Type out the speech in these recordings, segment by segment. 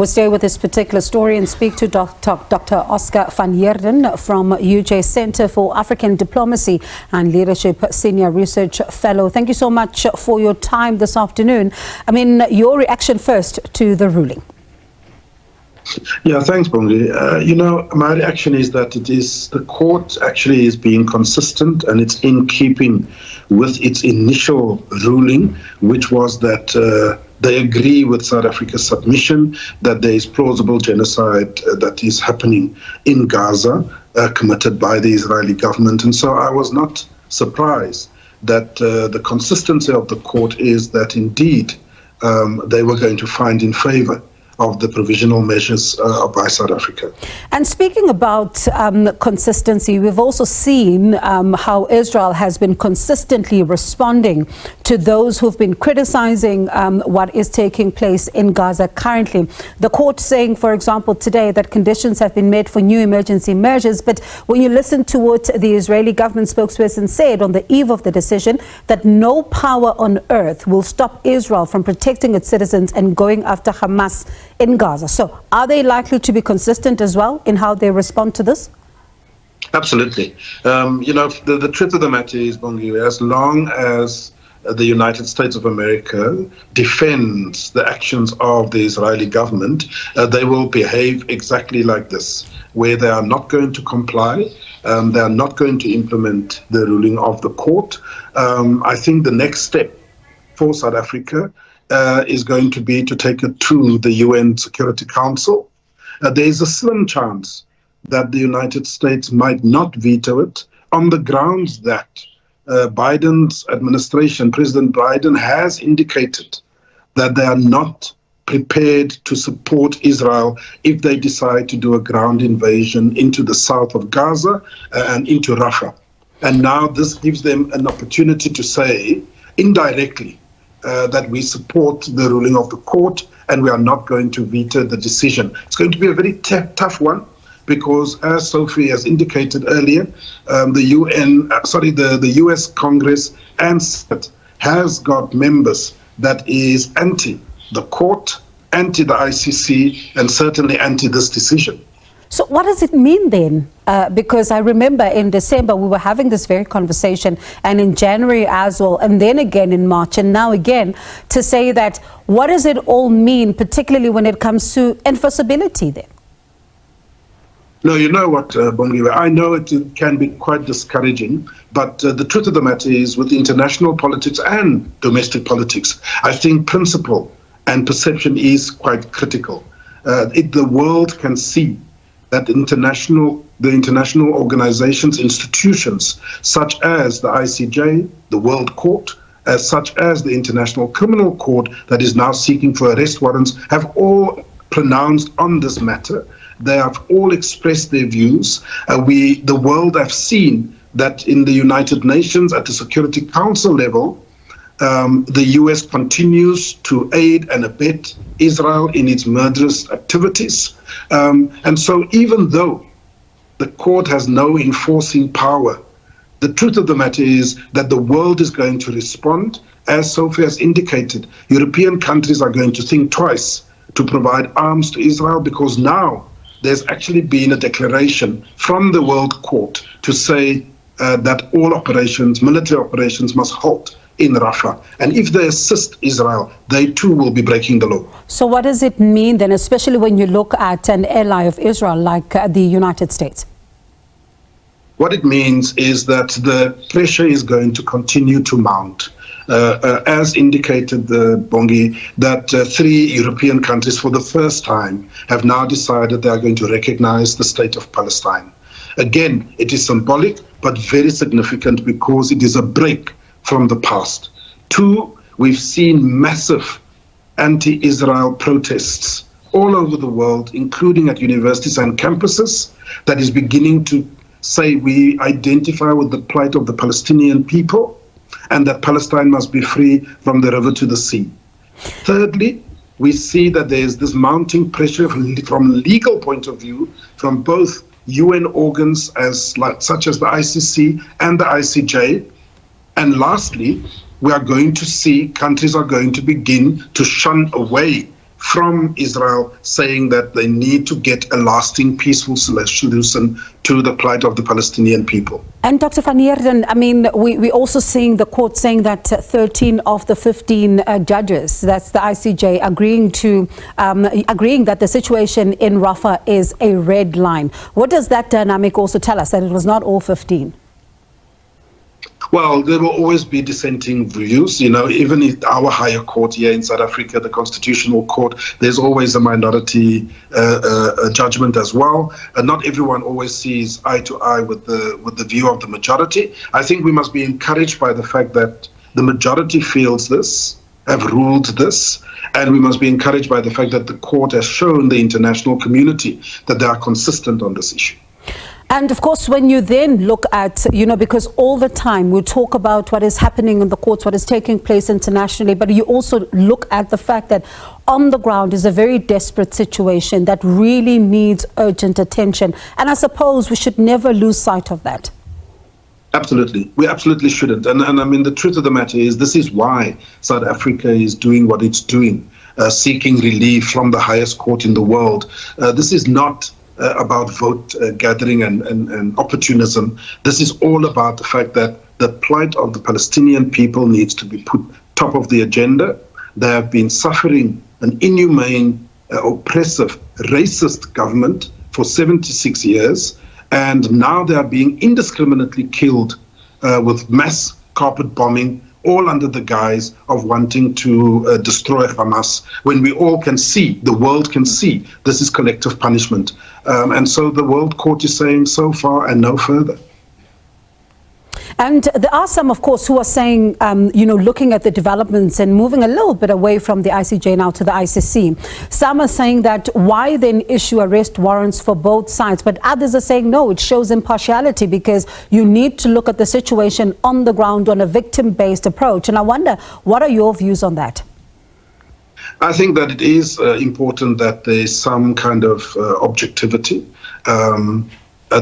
We'll stay with this particular story and speak to Dr. Oscar van Heerden from UJ Center for African Diplomacy and Leadership, Senior Research Fellow. Thank you so much for your time this afternoon. I mean, your reaction first to the ruling. Yeah, thanks, Bongi. My reaction is that the court actually is being consistent, and it's in keeping with its initial ruling, which was that they agree with South Africa's submission that there is plausible genocide that is happening in Gaza, committed by the Israeli government. And so I was not surprised that the consistency of the court is that indeed they were going to find in favor of the provisional measures by South Africa. And speaking about consistency, we've also seen how Israel has been consistently responding to those who've been criticizing what is taking place in Gaza currently. The court saying, for example, today that conditions have been met for new emergency measures. But when you listen to what the Israeli government spokesperson said on the eve of the decision, that no power on earth will stop Israel from protecting its citizens and going after Hamas in Gaza. So are they likely to be consistent as well in how they respond to this? Absolutely. The truth of the matter is, Bongi, as long as the United States of America defends the actions of the Israeli government, they will behave exactly like this, where they are not going to comply, they are not going to implement the ruling of the court. I think the next step for South Africa is going to be to take it to the UN Security Council. There is a slim chance that the United States might not veto it on the grounds that Biden's administration, President Biden, has indicated that they are not prepared to support Israel if they decide to do a ground invasion into the south of Gaza and into Rafah. And now this gives them an opportunity to say indirectly that we support the ruling of the court and we are not going to veto the decision. It's going to be a very tough one because, as Sophie has indicated earlier, the US Congress and Senate has got members that is anti the court, anti the ICC, and certainly anti this decision. So what does it mean then? Because I remember in December we were having this very conversation, and in January as well, and then again in March, and now again, to say that what does it all mean, particularly when it comes to enforceability then? No, you know what, Bongiwe, I know it can be quite discouraging, but the truth of the matter is with international politics and domestic politics, I think principle and perception is quite critical. The world can see that the international organizations, institutions, such as the ICJ, the World Court, such as the International Criminal Court that is now seeking for arrest warrants, have all pronounced on this matter. They have all expressed their views. The world have seen that in the United Nations at the Security Council level, the US continues to aid and abet Israel in its murderous activities. And so even though the court has no enforcing power, the truth of the matter is that the world is going to respond. As Sophie has indicated, European countries are going to think twice to provide arms to Israel, because now there's actually been a declaration from the World Court to say that all operations, military operations, must halt in Rafah. And if they assist Israel, they too will be breaking the law. So what does it mean then, especially when you look at an ally of Israel like the United States? What it means is that the pressure is going to continue to mount. As indicated, Bongi, that 3 European countries for the first time have now decided they are going to recognize the state of Palestine. Again, it is symbolic, but very significant because it is a break from the past. 2, we've seen massive anti-Israel protests all over the world, including at universities and campuses, that is beginning to say we identify with the plight of the Palestinian people and that Palestine must be free from the river to the sea. Thirdly, we see that there's this mounting pressure from a legal point of view from both UN organs such as the ICC and the ICJ. And lastly, we are going to see countries are going to begin to shun away from Israel saying that they need to get a lasting, peaceful solution to the plight of the Palestinian people. And Dr. van Heerden, I mean, we're also seeing the court saying that 13 of the 15 judges, that's the ICJ, agreeing that the situation in Rafah is a red line. What does that dynamic also tell us, that it was not all 15? Well, there will always be dissenting views. You know, even in our higher court here in South Africa, the Constitutional Court, there's always a minority judgment as well. And not everyone always sees eye to eye with the view of the majority. I think we must be encouraged by the fact that the majority feels this, have ruled this, and we must be encouraged by the fact that the court has shown the international community that they are consistent on this issue. And of course, when you then look at, you know, because all the time we talk about what is happening in the courts, what is taking place internationally, but you also look at the fact that on the ground is a very desperate situation that really needs urgent attention. And I suppose we should never lose sight of that. Absolutely. We absolutely shouldn't. And I mean, the truth of the matter is, this is why South Africa is doing what it's doing, seeking relief from the highest court in the world. This is not about vote gathering and opportunism. This is all about the fact that the plight of the Palestinian people needs to be put top of the agenda. They have been suffering an inhumane, oppressive, racist government for 76 years, and now they are being indiscriminately killed with mass carpet bombing, all under the guise of wanting to destroy Hamas, when we all can see, the world can see, this is collective punishment. And so the World Court is saying so far and no further. And there are some, of course, who are saying, you know, looking at the developments and moving a little bit away from the ICJ now to the ICC. Some are saying that why then issue arrest warrants for both sides? But others are saying, no, it shows impartiality because you need to look at the situation on the ground on a victim-based approach. And I wonder, what are your views on that? I think that it is important that there is some kind of objectivity.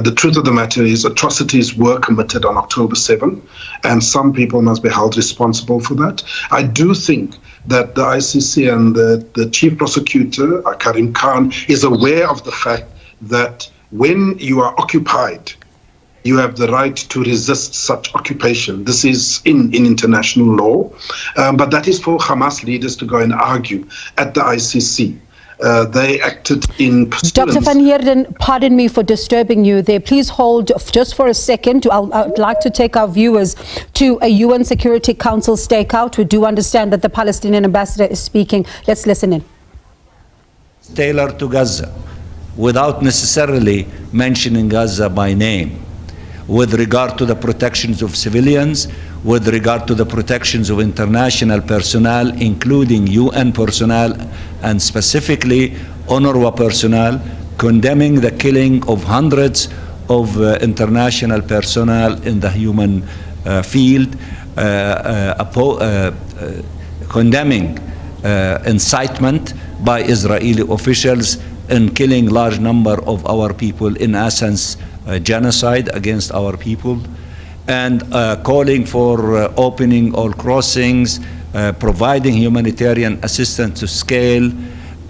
The truth of the matter is atrocities were committed on October 7, and some people must be held responsible for that. I do think that the ICC and the chief prosecutor, Karim Khan, is aware of the fact that when you are occupied, you have the right to resist such occupation. This is in international law, but that is for Hamas leaders to go and argue at the ICC. They acted in pursuance. Dr. van Heerden, pardon me for disturbing you there. Please hold just for a second. I'd like to take our viewers to a UN Security Council stakeout. We do understand that the Palestinian ambassador is speaking. Let's listen in. Tailored to Gaza, without necessarily mentioning Gaza by name, with regard to the protections of civilians, with regard to the protections of international personnel, including UN personnel and specifically UNRWA personnel, condemning the killing of hundreds of international personnel in the human field, condemning incitement by Israeli officials in killing large number of our people, in essence genocide against our people, and calling for opening all crossings, providing humanitarian assistance to scale,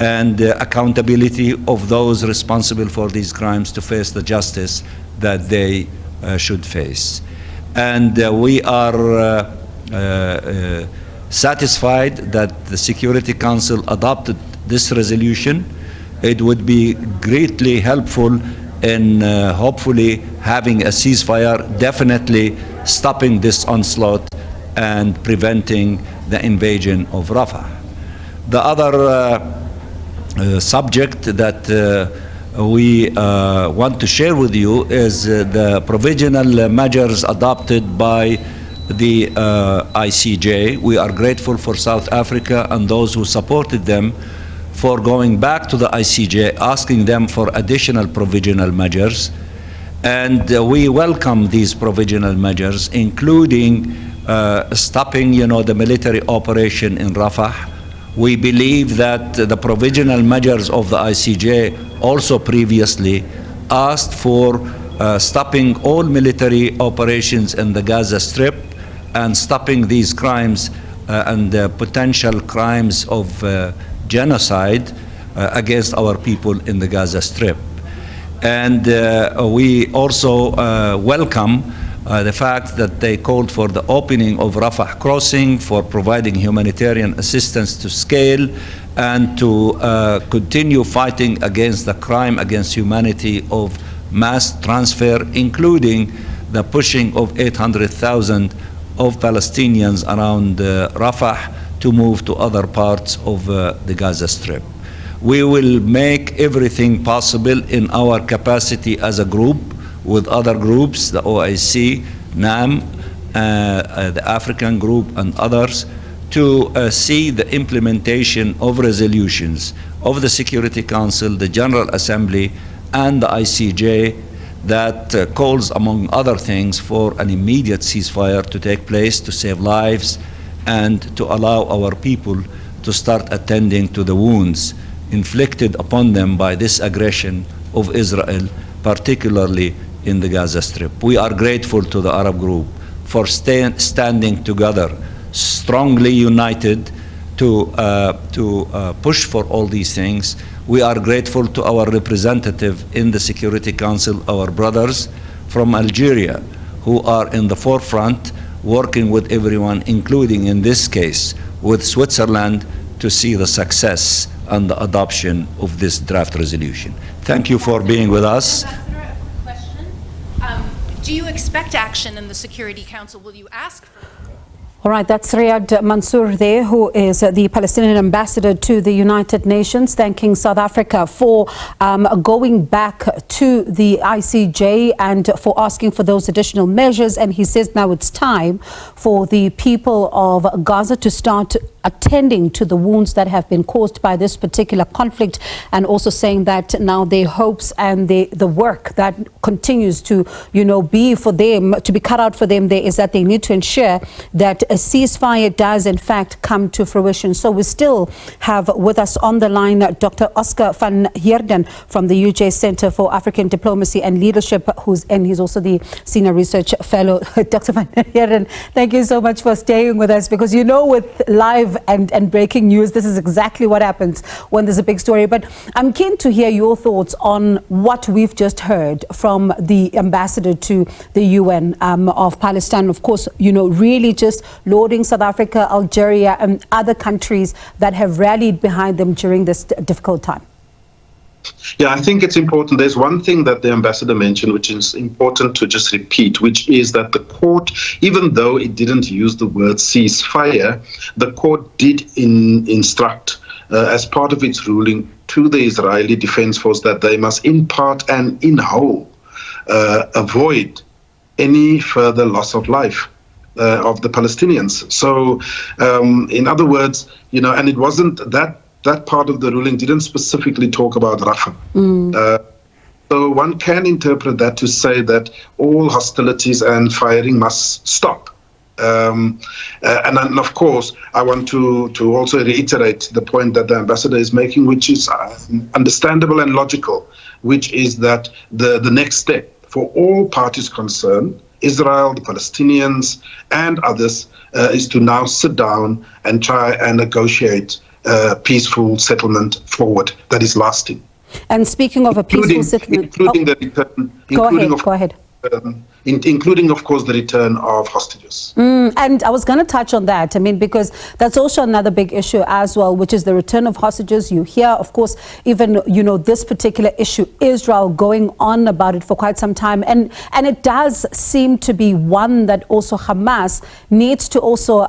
and accountability of those responsible for these crimes to face the justice that they should face. And we are satisfied that the Security Council adopted this resolution. It would be greatly helpful in hopefully having a ceasefire, definitely stopping this onslaught and preventing the invasion of Rafah. The other subject that we want to share with you is the provisional measures adopted by the ICJ. We are grateful for South Africa and those who supported them for going back to the ICJ, asking them for additional provisional measures. And we welcome these provisional measures, including stopping, the military operation in Rafah. We believe that the provisional measures of the ICJ also previously asked for stopping all military operations in the Gaza Strip and stopping these crimes and potential crimes of genocide against our people in the Gaza Strip. And we also welcome the fact that they called for the opening of Rafah crossing, for providing humanitarian assistance to scale, and to continue fighting against the crime against humanity of mass transfer, including the pushing of 800,000 of Palestinians around Rafah to move to other parts of the Gaza Strip. We will make everything possible in our capacity as a group with other groups, the OIC, NAM, the African group and others, to see the implementation of resolutions of the Security Council, the General Assembly, and the ICJ that calls, among other things, for an immediate ceasefire to take place to save lives and to allow our people to start attending to the wounds inflicted upon them by this aggression of Israel, particularly in the Gaza Strip. We are grateful to the Arab group for standing together, strongly united to push for all these things. We are grateful to our representative in the Security Council, our brothers from Algeria, who are in the forefront, working with everyone, including in this case with Switzerland, to see the success and the adoption of this draft resolution. Thank you for being with us. Ambassador, a quick question. Do you expect action in the Security Council? Will you ask for it? All right, that's Riyad Mansour there, who is the Palestinian ambassador to the United Nations, thanking South Africa for going back to the ICJ and for asking for those additional measures. And he says now it's time for the people of Gaza to start attending to the wounds that have been caused by this particular conflict, and also saying that now their hopes and the work that continues to, be for them, to be cut out for them there, is that they need to ensure that a ceasefire does in fact come to fruition. So we still have with us on the line Dr. Oscar van Heerden from the UJ Center for African Diplomacy and Leadership, he's also the Senior Research Fellow. Dr. van Heerden, thank you so much for staying with us, because with live and breaking news, this is exactly what happens when there's a big story. But I'm keen to hear your thoughts on what we've just heard from the ambassador to the UN of Palestine. Of course, really just lauding South Africa, Algeria, and other countries that have rallied behind them during this difficult time. Yeah, I think it's important. There's one thing that the ambassador mentioned, which is important to just repeat, which is that the court, even though it didn't use the word ceasefire, the court did instruct, as part of its ruling, to the Israeli Defense Force that they must, in part and in whole, avoid any further loss of life of the Palestinians. So, in other words, and it wasn't that part of the ruling didn't specifically talk about Rafah. So one can interpret that to say that all hostilities and firing must stop. And then, of course, I want to also reiterate the point that the ambassador is making, which is understandable and logical, which is that the next step for all parties concerned, Israel, the Palestinians, and others, is to now sit down and try and negotiate peaceful settlement forward that is lasting. And speaking of a peaceful settlement, including the return, go ahead. Including, of course, the return of hostages. And I was going to touch on that. Because that's also another big issue as well, which is the return of hostages. You hear, of course, even, this particular issue, Israel going on about it for quite some time. And it does seem to be one that also Hamas needs to also,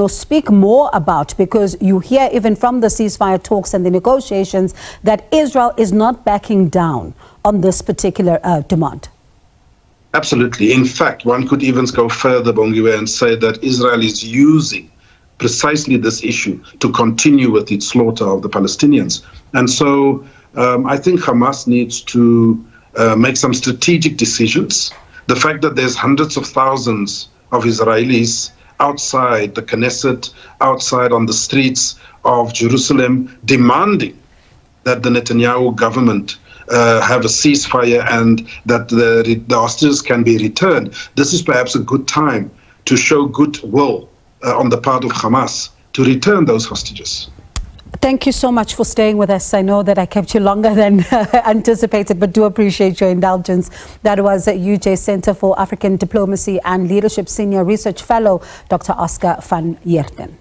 speak more about, because you hear even from the ceasefire talks and the negotiations that Israel is not backing down on this particular demand. Absolutely. In fact, one could even go further, Bongiwe, and say that Israel is using precisely this issue to continue with its slaughter of the Palestinians. And so I think Hamas needs to make some strategic decisions. The fact that there's hundreds of thousands of Israelis outside the Knesset, outside on the streets of Jerusalem, demanding that the Netanyahu government have a ceasefire and that the hostages can be returned. This is perhaps a good time to show goodwill on the part of Hamas to return those hostages. Thank you so much for staying with us. I know that I kept you longer than anticipated, but do appreciate your indulgence. That was UJ Center for African Diplomacy and Leadership Senior Research Fellow, Dr. Oscar van Heerden.